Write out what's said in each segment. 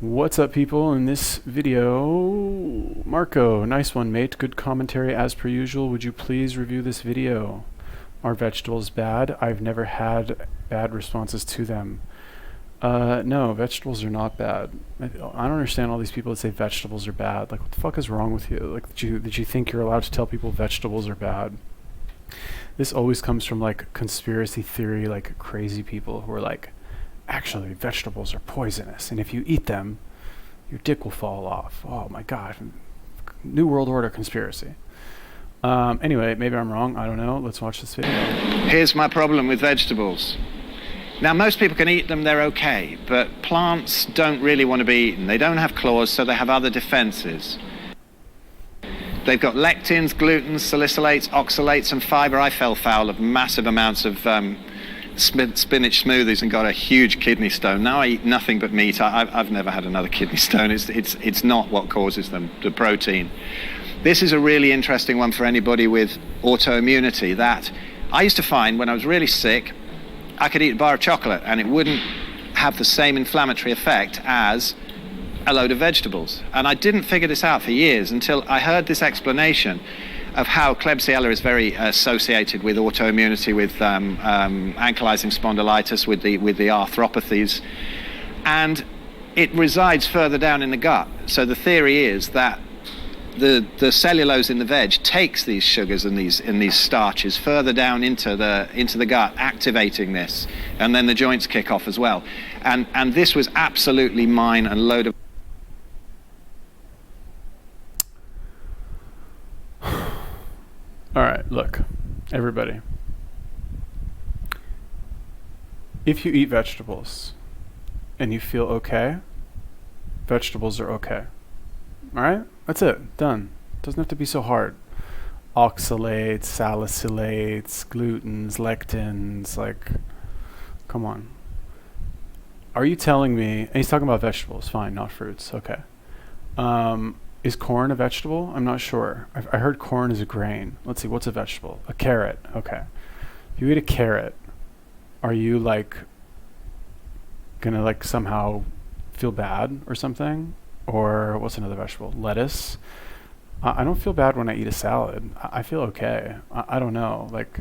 What's up, people? In this video, Marco, nice one, mate. Good commentary as per usual. Would you please review this video? Are vegetables bad? I've never had bad responses to them. No, vegetables are not bad. I don't understand all these people that say vegetables are bad. Like, what the fuck is wrong with you? Like, did you think you're allowed to tell people vegetables are bad? This always comes from like conspiracy theory, like crazy people who are like, actually, vegetables are poisonous, and if you eat them, your dick will fall off. Oh my god. New World Order conspiracy. Anyway, maybe I'm wrong. I don't know. Let's watch this video. Here's my problem with vegetables. Now, most people can eat them, they're okay, but plants don't really want to be eaten. They don't have claws, so they have other defenses. They've got lectins, glutens, salicylates, oxalates, and fiber. I fell foul of massive amounts of spinach smoothies and got a huge kidney stone. Now I eat nothing but meat. I've never had another kidney stone. It's not what causes them, the protein. This is a really interesting one for anybody with autoimmunity. That I used to find when I was really sick, I could eat a bar of chocolate and it wouldn't have the same inflammatory effect as a load of vegetables. And I didn't figure this out for years until I heard this explanation of how Klebsiella is very associated with autoimmunity, with ankylosing spondylitis, with the arthropathies, and it resides further down in the gut. So the theory is that the cellulose in the veg takes these sugars and these starches further down into the gut, activating this, and then the joints kick off as well. And this was absolutely mine and load of. All right, look, everybody. If you eat vegetables and you feel okay, vegetables are okay. All right? That's it. Done. Doesn't have to be so hard. Oxalates, salicylates, glutens, lectins, like, come on. Are you telling me, and he's talking about vegetables, fine, not fruits, okay. Is corn a vegetable? I'm not sure. I heard corn is a grain. Let's see, what's a vegetable? A carrot, okay. If you eat a carrot, are you like gonna like somehow feel bad or something? Or what's another vegetable? Lettuce. I don't feel bad when I eat a salad. I feel okay. I don't know. Like,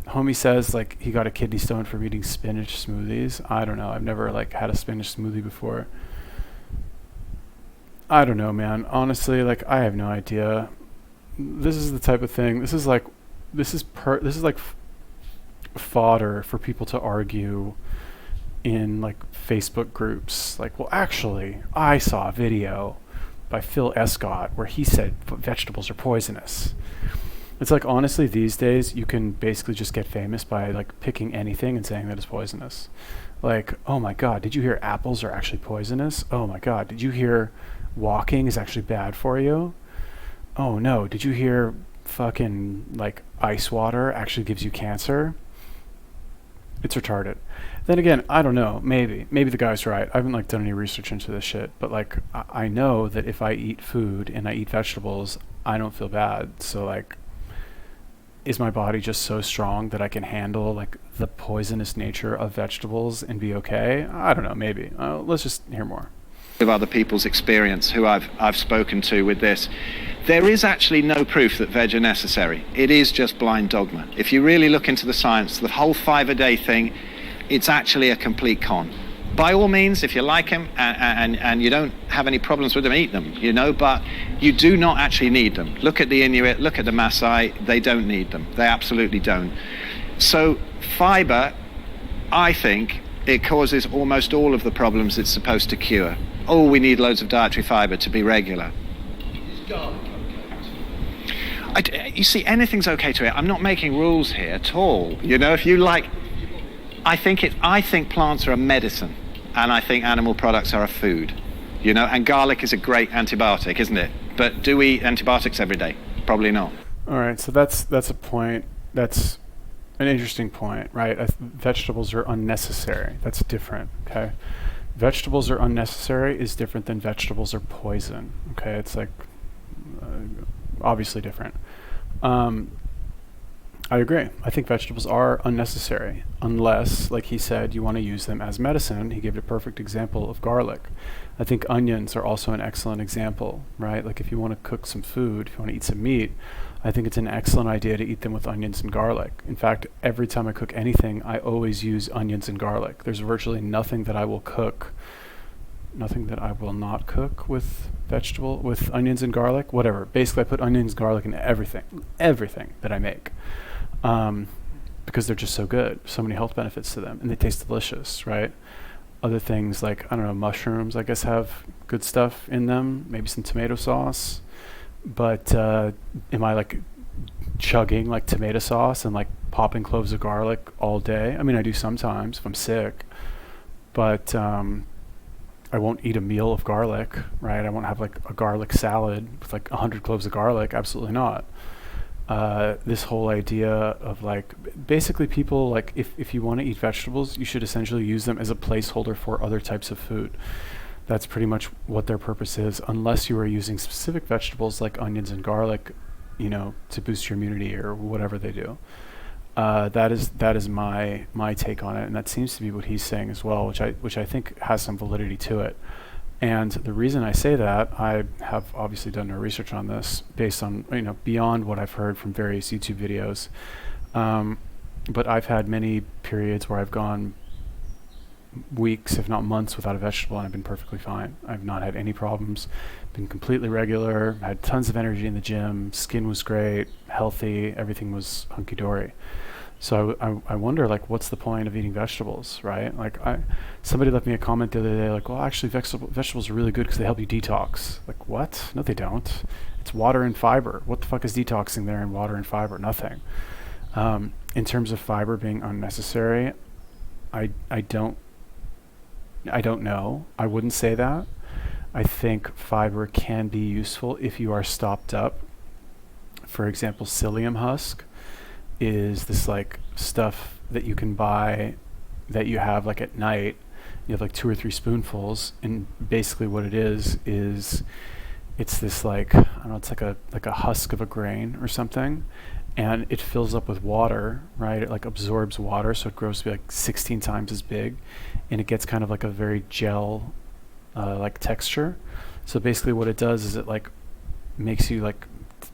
homie says like he got a kidney stone from eating spinach smoothies. I don't know. I've never like had a spinach smoothie before. I don't know, man. Honestly, like I have no idea. This is the type of thing. This is like fodder for people to argue in like Facebook groups. Like, well, actually, I saw a video by Phil Escott where he said vegetables are poisonous. It's like, honestly, these days you can basically just get famous by like picking anything and saying that it's poisonous. Like, oh my god, did you hear apples are actually poisonous? Oh my god, did you hear walking is actually bad for you? Oh no, did you hear fucking like ice water actually gives you cancer? It's retarded. Then again, I don't know, maybe the guy's right. I haven't like done any research into this shit, but like I know that if I eat food and I eat vegetables, I don't feel bad. So like, is my body just so strong that I can handle like the poisonous nature of vegetables and be okay? I don't know, maybe. Let's just hear more. Of other people's experience who I've spoken to with this, there is actually no proof that veg are necessary. It is just blind dogma. If you really look into the science, the whole 5 a day thing, it's actually a complete con. By all means, if you like them and you don't have any problems with them, eat them, you know, but you do not actually need them. Look at the Inuit, look at the Maasai, they don't need them. They absolutely don't. So fiber, I think, it causes almost all of the problems it's supposed to cure. Oh, we need loads of dietary fiber to be regular. Is garlic okay? You see, anything's okay to eat. I'm not making rules here at all. You know, if you like, I think plants are a medicine, and I think animal products are a food. You know, and garlic is a great antibiotic, isn't it? But do we eat antibiotics every day? Probably not. All right, so that's a point. That's an interesting point, right? Vegetables are unnecessary. That's different, okay? Vegetables are unnecessary is different than vegetables are poison, okay? It's like obviously different. I agree. I think vegetables are unnecessary unless, like he said, you want to use them as medicine. He gave a perfect example of garlic. I think onions are also an excellent example, right? Like if you want to cook some food, if you want to eat some meat, I think it's an excellent idea to eat them with onions and garlic. In fact, every time I cook anything, I always use onions and garlic. There's virtually nothing that I will cook, nothing that I will not cook with onions and garlic, whatever. Basically, I put onions and garlic in everything that I make. Because they're just so good, so many health benefits to them, and they taste delicious, right? Other things like, I don't know, mushrooms, I guess, have good stuff in them, maybe some tomato sauce. But am I like chugging like tomato sauce and like popping cloves of garlic all day? I mean, I do sometimes if I'm sick, but I won't eat a meal of garlic, right? I won't have like a garlic salad with like 100 cloves of garlic. Absolutely not. This whole idea of like, basically people like, if you want to eat vegetables, you should essentially use them as a placeholder for other types of food. That's pretty much what their purpose is, unless you are using specific vegetables like onions and garlic, to boost your immunity or whatever they do. That is my take on it, and that seems to be what he's saying as well, which I think has some validity to it. And the reason I say that, I have obviously done no research on this based on, beyond what I've heard from various YouTube videos. But I've had many periods where I've gone weeks, if not months, without a vegetable, and I've been perfectly fine. I've not had any problems, been completely regular, had tons of energy in the gym, skin was great, healthy, everything was hunky-dory. So I wonder, like, what's the point of eating vegetables, right? Like, somebody left me a comment the other day, like, well, actually, vegetables are really good because they help you detox. Like, what? No, they don't. It's water and fiber. What the fuck is detoxing there in water and fiber? Nothing. In terms of fiber being unnecessary, I don't know. I wouldn't say that. I think fiber can be useful if you are stopped up. For example, psyllium husk is this like stuff that you can buy that you have like at night. You have like 2 or 3 spoonfuls, and basically what it is it's this like, I don't know, it's like a husk of a grain or something, and it fills up with water, right? It like absorbs water, so it grows to be like 16 times as big, and it gets kind of like a very gel like texture. So basically what it does is it like makes you like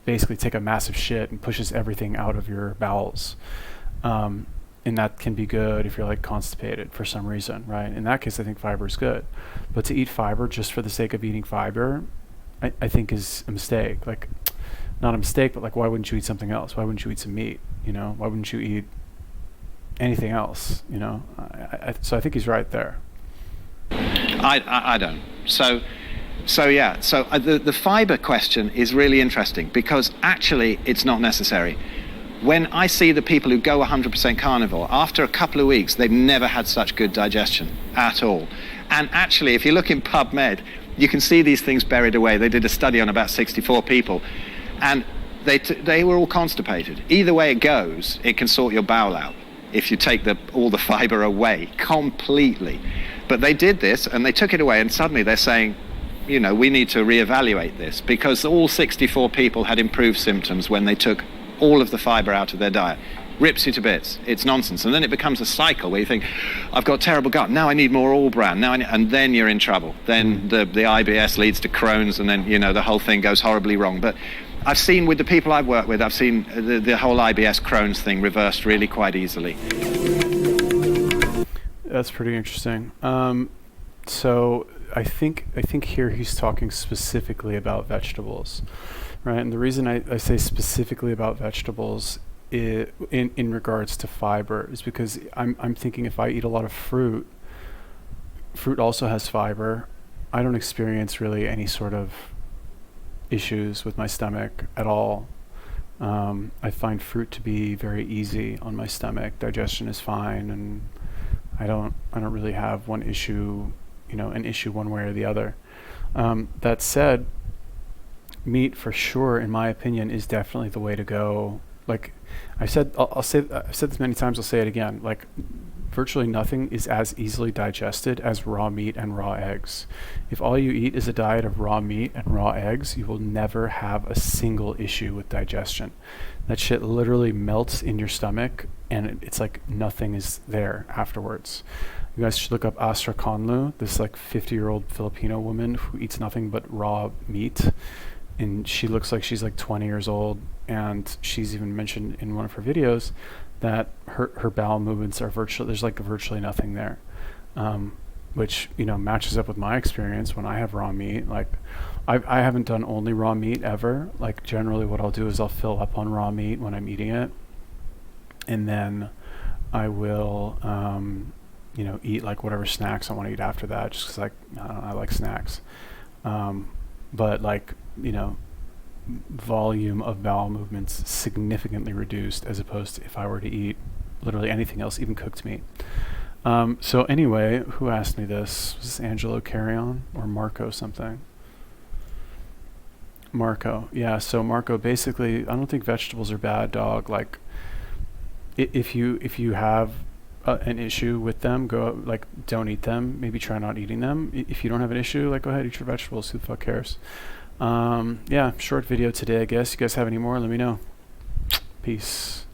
basically take a massive shit and pushes everything out of your bowels. And that can be good if you're like constipated for some reason, right? In that case, I think fiber is good. But to eat fiber just for the sake of eating fiber, I think is a mistake. Like, not a mistake, but like, why wouldn't you eat something else? Why wouldn't you eat some meat? Why wouldn't you eat anything else? So I think he's right there. I don't. So the fiber question is really interesting because actually it's not necessary. When I see the people who go 100% carnivore, after a couple of weeks, they've never had such good digestion at all. And actually, if you look in PubMed, you can see these things buried away. They did a study on about 64 people, and they were all constipated. Either way it goes, it can sort your bowel out if you take all the fiber away completely. But they did this, and they took it away, and suddenly they're saying, we need to reevaluate this because all 64 people had improved symptoms when they took all of the fiber out of their diet. Rips you to bits. It's nonsense. And then it becomes a cycle where you think, I've got terrible gut, now I need more all bran, and then you're in trouble. Then the IBS leads to Crohn's, and then, the whole thing goes horribly wrong. But I've seen with the people I've worked with, I've seen the whole IBS Crohn's thing reversed really quite easily. That's pretty interesting. So I think here he's talking specifically about vegetables, right? And the reason I say specifically about vegetables in regards to fiber is because I'm thinking if I eat a lot of fruit also has fiber. I don't experience really any sort of issues with my stomach at all. I find fruit to be very easy on my stomach. Digestion is fine, and I don't really have an issue one way or the other. That said, meat for sure, in my opinion, is definitely the way to go. Like I've said this many times, I'll say it again. Like, virtually nothing is as easily digested as raw meat and raw eggs. If all you eat is a diet of raw meat and raw eggs, you will never have a single issue with digestion. That shit literally melts in your stomach, and it's like nothing is there afterwards. You guys should look up Astra Conlu, this like 50-year-old Filipino woman who eats nothing but raw meat. And she looks like she's like 20 years old. And she's even mentioned in one of her videos that her bowel movements are there's like virtually nothing there. Which, you know, matches up with my experience when I have raw meat. Like, I haven't done only raw meat ever. Like, generally what I'll do is I'll fill up on raw meat when I'm eating it. And then I will, you know, eat like whatever snacks I want to eat after that, just because, like, I don't know, I like snacks. But, like, you know, volume of bowel movements significantly reduced as opposed to if I were to eat literally anything else, even cooked meat. So anyway, who asked me this? Was this Angelo Carrion or Marco something? Marco. Yeah, so Marco, basically, I don't think vegetables are bad, dog. Like, if you have an issue with them, go, like, don't eat them. Maybe try not eating them. If you don't have an issue, like, go ahead, eat your vegetables. Who the fuck cares? Yeah, short video today, I guess. You guys have any more? Let me know. Peace.